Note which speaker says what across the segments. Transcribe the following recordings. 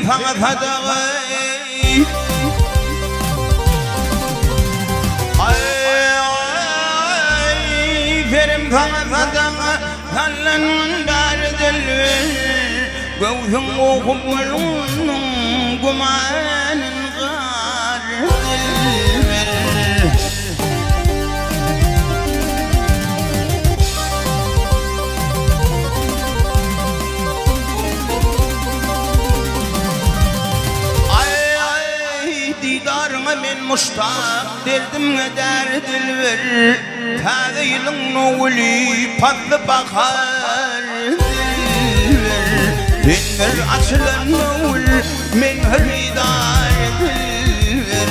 Speaker 1: verim sana sadağı. Verim sana sadağı, sallanın derdil. Gözün okumulunun kumanın gardil. Didarına men muştaq derdimge derdil ver. Taze yılın nuvuli patlı bakar dil ver. Dinler açılan nuvul men hridar dil ver.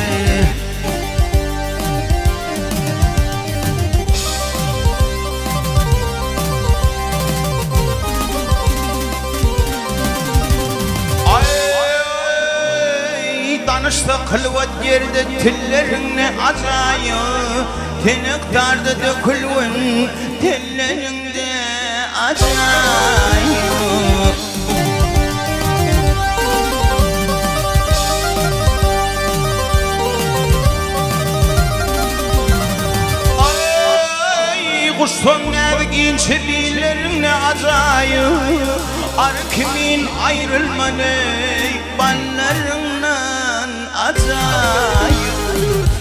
Speaker 1: Danışta kılvat yerde tillerini acayı. Tenektarda dökülün tellerinde acayı. Ay kuşsun evgin çebilerine acayı. Arkimin ayrılmadı banlarından acayı.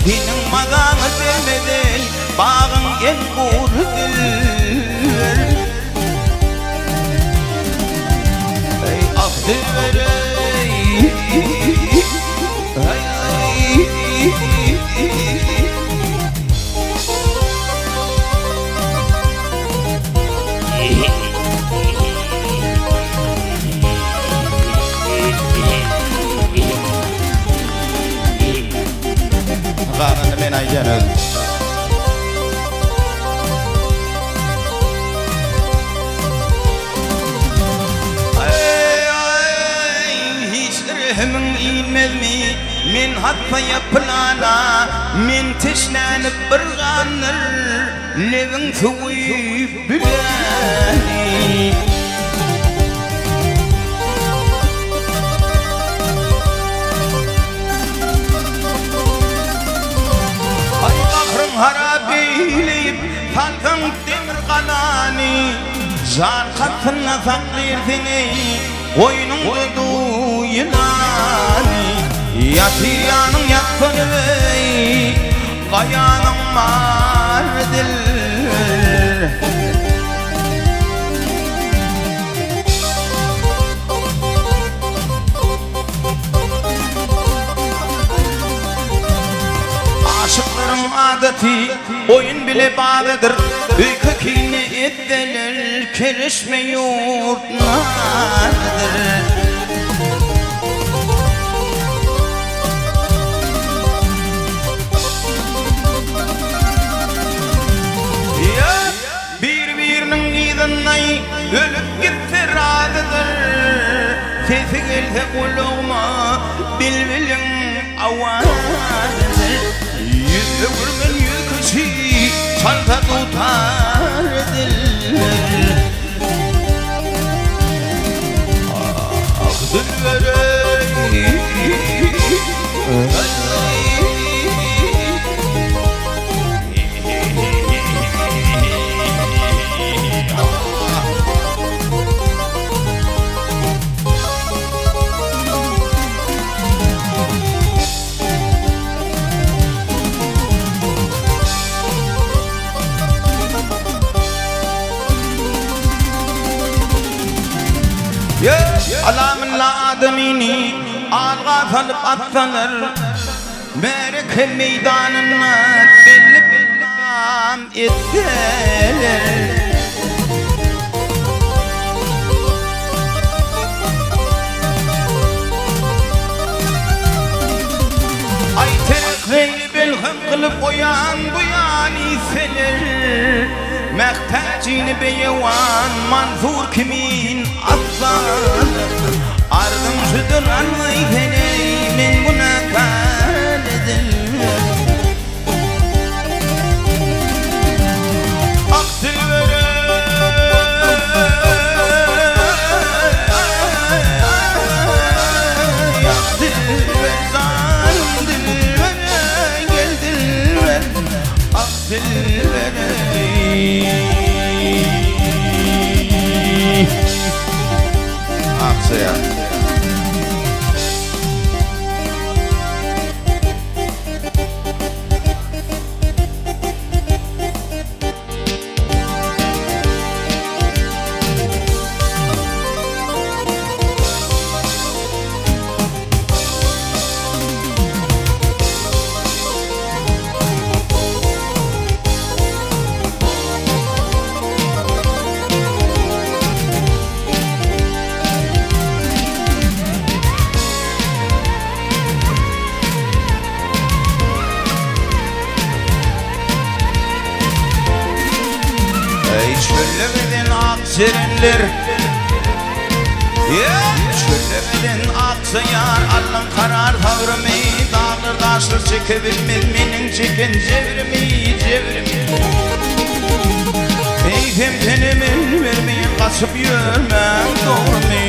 Speaker 1: Senin mazanı vermeden bağın en kurdur. Ey ah dilber ey, Bağın men aycanız. Hiçbirimin ilmez mi? Men hatta yapılana, men teşlenip bir ganır, levin suyup bülani. Harabeyleyip talkan demir kanani. Zar katına fakir seni koynunda duyulani. Yatiyanın yakını bey kayanın mardil. Aşıkların adeti oyun bile bağlıdır. Kökini ettiler kerişme yurtlardır. Ya birbirinin gidinay ölüp gitti radıdır. Sesi gelse kulağıma bilbilin avadıdır. Yüzde vurmen yüz kişi çalta tutar diller. Ah diller ey. Alamın ademini alga salıp atsalar, Mereke meydanına belli billam etseler. Ay tekreyli belham kılıp oyan buyan iseler. Mehtacini beyavan manzur kimin aslan. Ardımcıdır anlay deney men buna kar edilir. Aksil vere aksaya. Çöllemeden akserenler, çöllemeden aksayar Allah'ın karar tavrımı, dağlar taşlar çekebilmez menin çeken cevrimi. Eydem tenemin vermeyin, kaçıp yürmem doğru mu?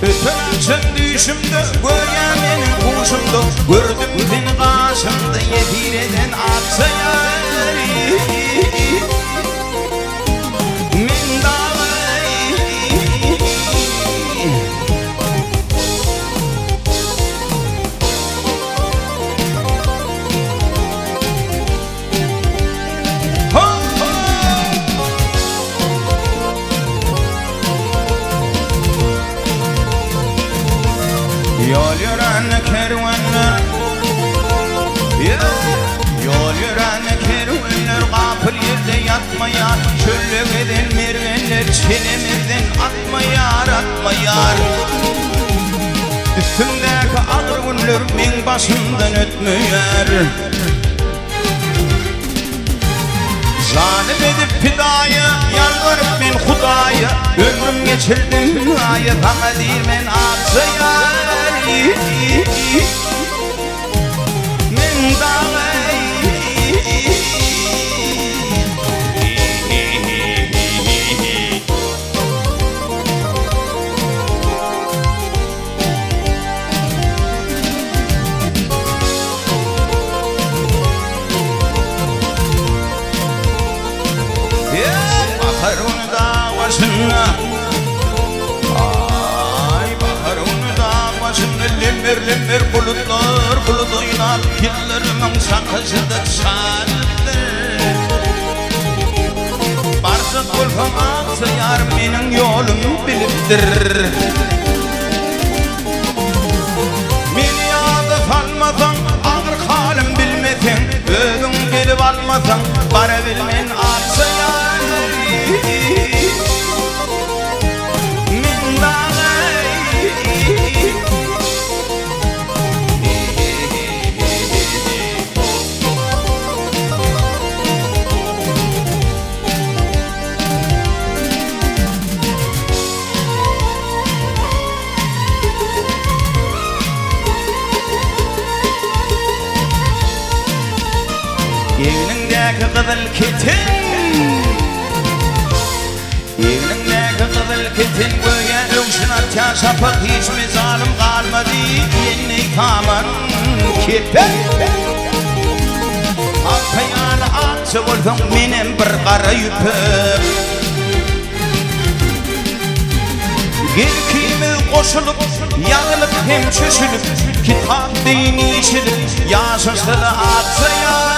Speaker 1: Öten akşam düşümde, göğen benim kuşumda, gördüm seni karşımda yetireden aksayar. Min dağı yol yören kervanlar, yol yören kervanlar gafil yerde yatmayar, çöllemeden mervenler çenemizden atmayar. Üstümdeki ağır günler min başımdan ötmüyor. Zalim edip fidaya, yalvarıp ben Hudaya, ömrüm geçirdim dünyaya, bana değil men aksayar. Men dağı baharın davasına, ay baharın davasına limmer bulutlar bulut oynar, yıllarımın sakızıdır sarıdır. Barsa kulfam aksayar benim yolum biliptir. Beni alıp almasan, ağır halim bilmesen, ödün gelip almasan, para bilmen aksayar. Min dağı evnindeki kızıl ketin, evnindeki kızıl ketin, göğe öksün atya şafak, hiç mi zalim kalmadı yeni kaman ketin. Aksayan aksı olsun benim bir kara yüpüm, Gelkimiz koşulup, yağılıp hem çöşülüp, kitap dini içilip, yaşasılı aksayar.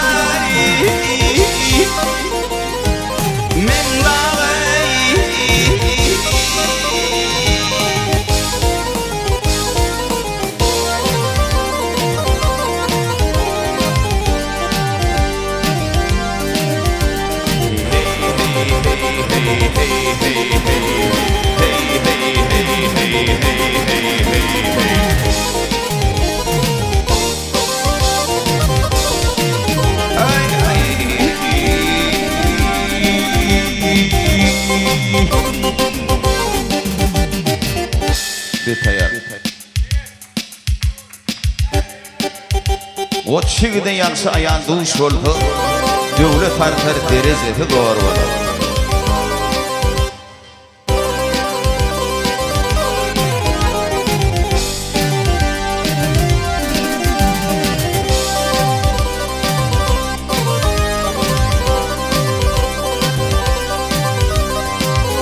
Speaker 1: Men dağı detaya. Ot şigide yansı ayan duş oldu, devlet artar derezeti doğru olur.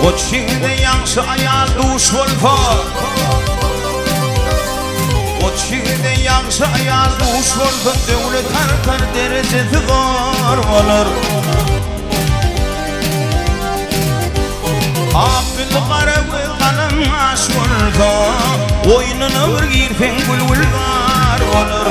Speaker 1: O çiğde yansı ayal duş olfa O çiğde yansı ayal duş olfa Devlet artar derecesi var olur Akıl karağı kalın aş olfa Oyununa bir girfen gülgül var olur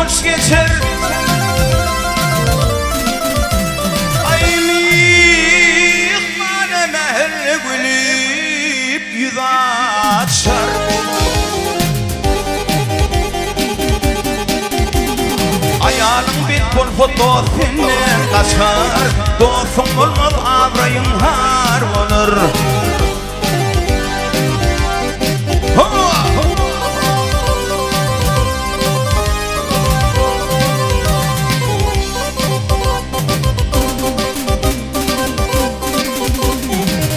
Speaker 1: Hoş geçer Aynı bana meher gülüp yüz açar Ayağın bir bol dostinden kaçar Dostum olmaz abrayın har olur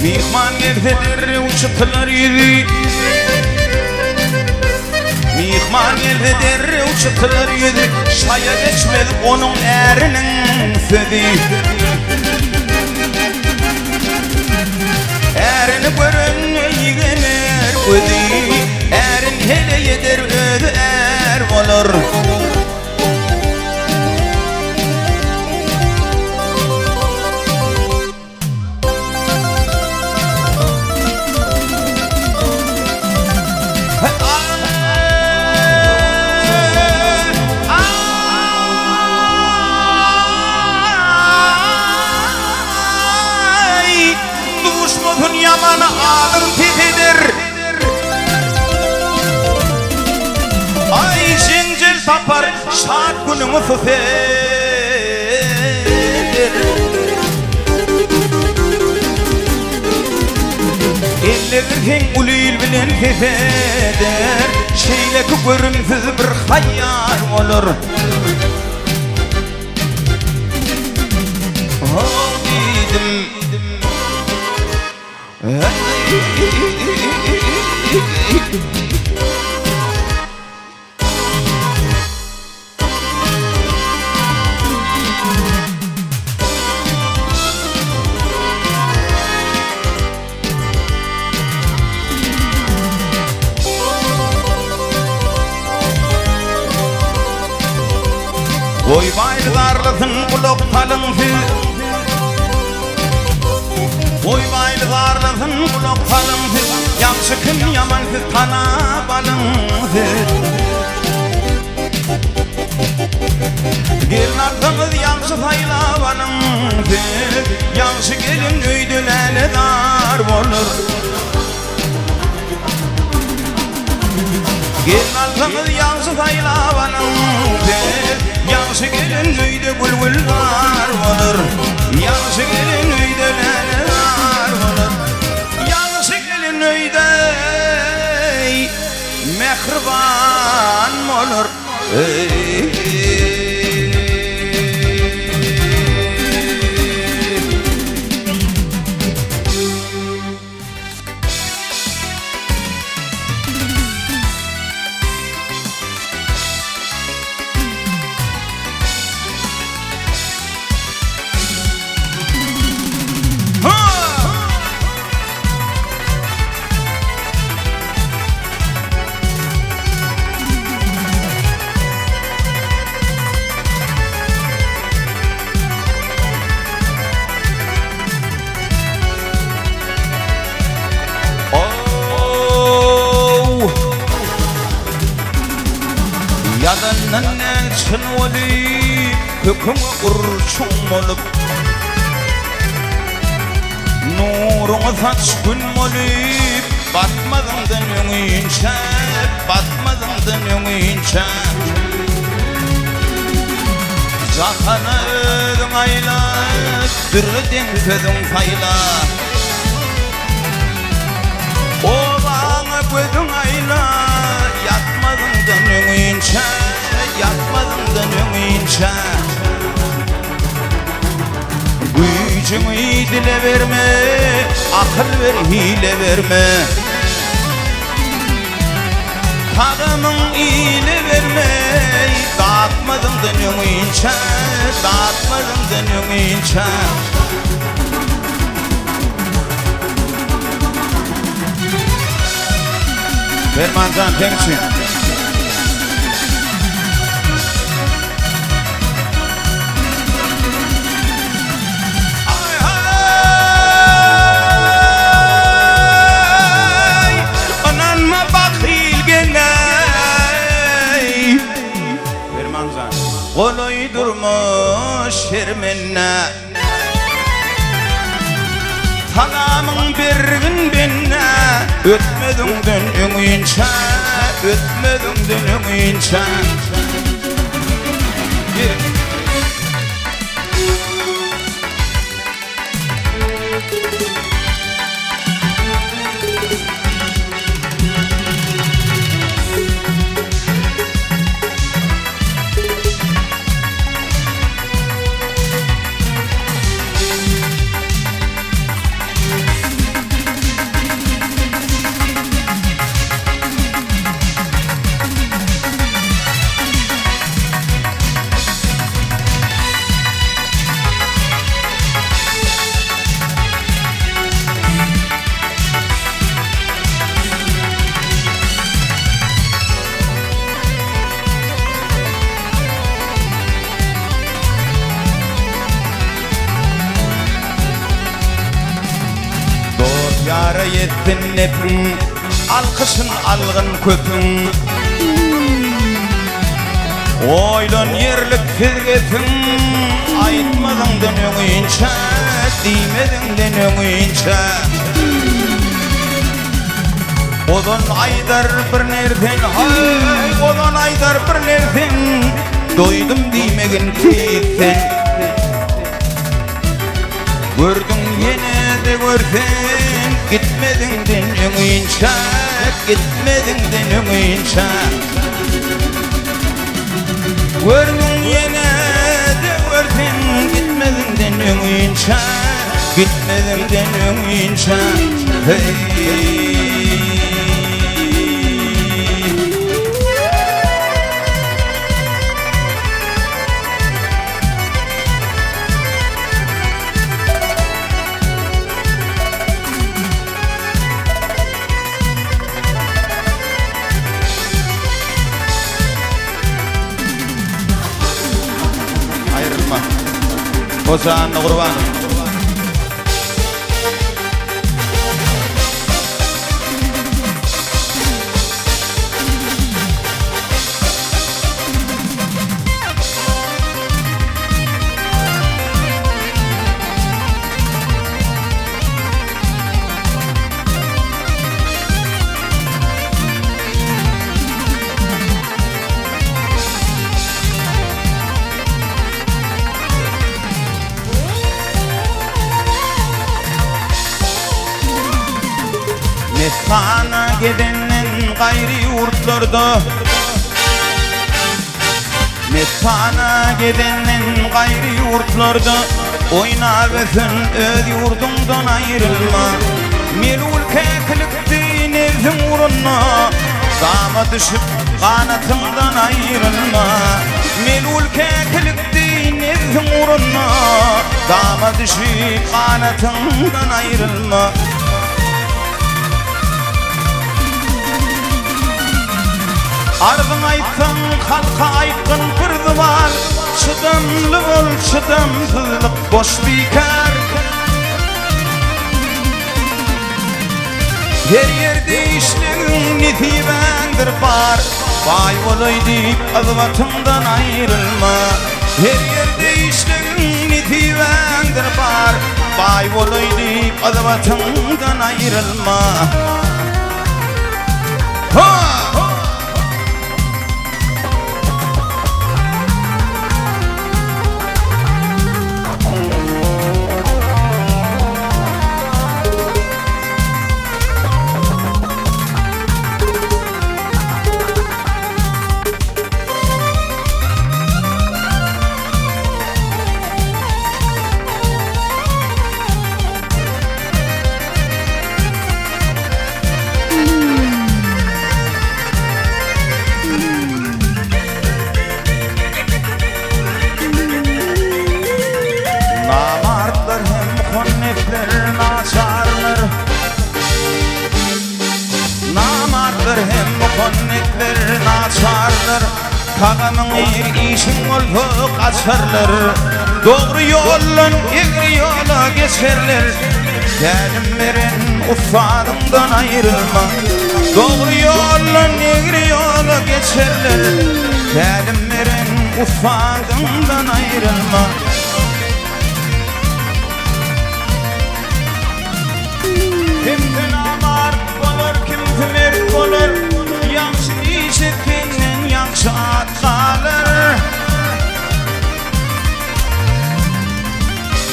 Speaker 1: Mihman geldiler uçaklar yedi Mihman geldiler uçaklar yedi Şaya geçmedi onun erinin sözü Erini görün yigener gözü Erin hele yeder ödü er olur Yaman ağır tipidir Ay zincir tapar şart günümü füfer Ellerken ulil bilen fefeder Şeyle görümsüz bir hayal olur Oh dedim Oy baylarlasın kulak talınsı Oy baylarlasın kulak talınsı Yamşıkın yamansız kana balınsı Gelin arkamız yamşı sayla balınsı Yamşı gelin öydülerle dar olur Gelin arkamız yamşı sayla balınsı Yansı gelin öyle bulbullar olur Yansı gelin öyle neler olur Yansı gelin öyle mehriban olur Yadanın elçin oli Hüküm kurşun olup Nurun saç gün olup Batmadın dönünce Batmadın dönünce Zakanı ödün ayla Dürüdün sözün sayla O bana gözün ayla Yatmadın dönünce Yatmadın dönünce gücünü dile verme, akıl ver hile verme. Tağımın iyile verme, dağıtmadım dönüğün inça, dağıtmadım dönüğün inça. Fermancan Tenkçi. Kolay durmuş şerminne, talamın bir gün benne, ötmedin dönüğünçe, ötmedin dönüğünçe. Yara yettin nepin, alkışın algın köpün. Oylan yerlik firgetin, aytmadın dönüğünçe, diymedin dönüğünçe. Odan aydar bir nerden, hay, odan aydar bir nerden, doydum diymegin keyitten. Gördün yine de gördün, gitmedin dönüğünçe, gitmedin dönüğünçe. Gördün yine de gördün, gitmedin dönüğünçe, gitmedin dönüğünçe. Hey. Ozan kurban. Mestana gidenin gayri yurtlarda, Mestana gidenin gayri yurtlarda, oynabesın öz yurdundan ayrılma. Melul keklikti nevzin uğruna, dama düşüp kanatımdan ayrılma. Melul keklikti nevzin uğruna, dama düşüp kanatımdan ayrılma. Arzın aytsın, halka aytkın kırdı var. Çıdımlı ol, çıdımsızlık boş bikar. Her yerde işlerin netibendir bar. Vay olay deyip azvatımdan ayrılma. Her yerde işlerin netibendir bar. Vay olay deyip azvatımdan ayrılma. Ha! muhonnetler naçarlar. Namardır hem muhonnetler naçarlar. Kağamın işin oldu kaçarlar. Doğru yolun egri yola geçerler. Gelim veren ufadımdan ayrılma. Doğru yolun egri yola geçerler. Gelim veren ufadımdan ayrılma. Kim namart olur, kim mert olur. Yaxşı iş etkenin yaxşı at kalır.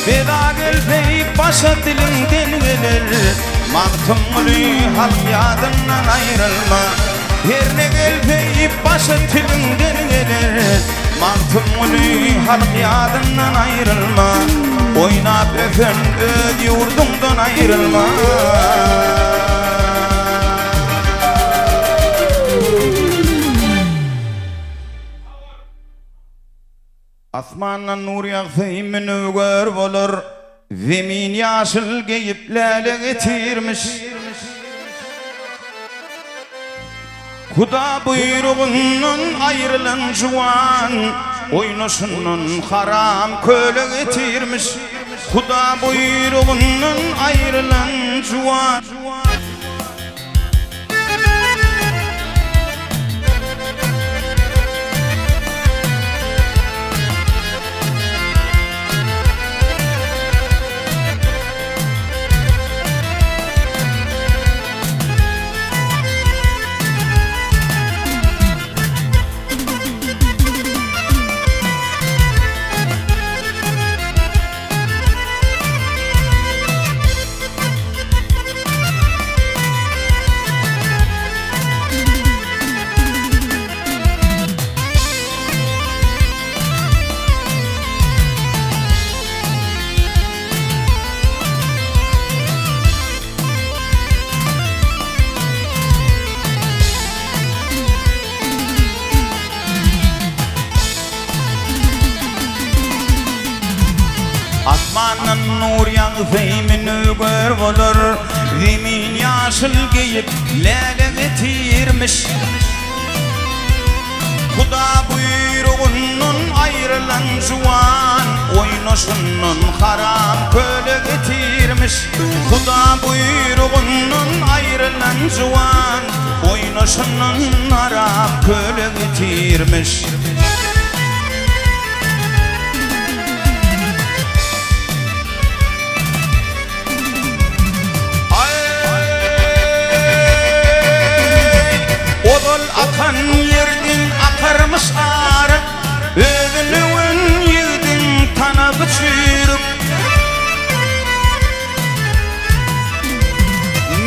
Speaker 1: Beda gelpeyip başa dilinden gelir. Mağtumlu hal yadından ayrılma. Yerine gelpeyip başa dilinden gelir. Mağtumlu hal yadından ayrılma. Oynap öfen öz yurdundan ayrılma. Asmandan nur yağsay münevver olur. Zemin yaşıl geyip lale getirmiş. Kuda buyruğundan ayrılan juvan oynaşının haram köle getirmiş. Kuda buyruğundan ayrılan juvan Asmanın nur yağsay münevver olur. Zemin yaşıl geyip lale getirmiş. Kuda buyruğundan ayrılan juvan oynaşının haram köle getirmiş. Kuda buyruğundan ayrılan juvan oynaşının haram köle getirmiş. Akan yerden akarmış arı. Özünün yedin tanabı çürüp.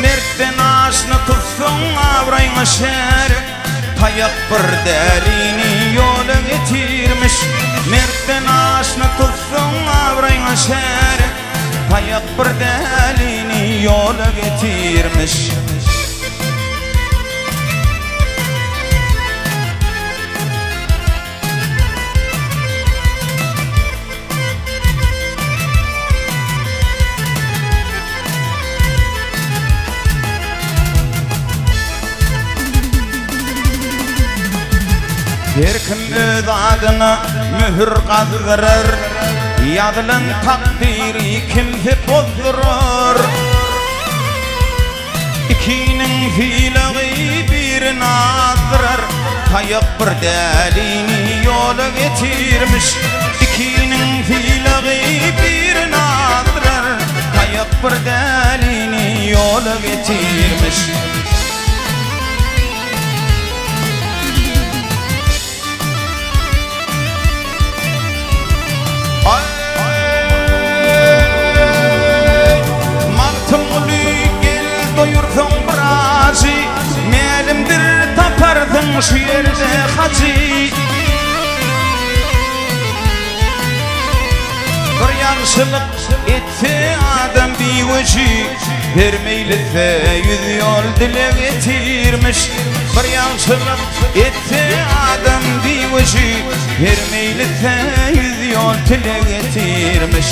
Speaker 1: Mertten aşını tutsun avrayna şer. Tayak bir delini yola getirmiş. Mertten aşını tutsun avrayna şer. Tayak bir delini yola getirmiş. Her kim öz adına mühür qazdırır. Yazılan takdiri kimse bozdurur. İkinin fiili birini azdırır. Tayak bir delini yola getirmiş. İkinin fiili birini azdırır. Tayak bir delini yola getirmiş. Melimdir tapardın şu yerde hacı. Bir yaxşılık etse adam bir veci. Vermeylise yüz yol dile getirmiş. Bir yaxşılık etse adam bir veci. Vermeylise yüz yol dile getirmiş.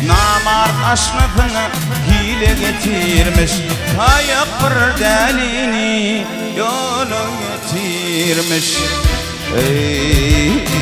Speaker 1: namart aşrafına hile getirmiş, kayıp bir delini yola getirmiş. Ey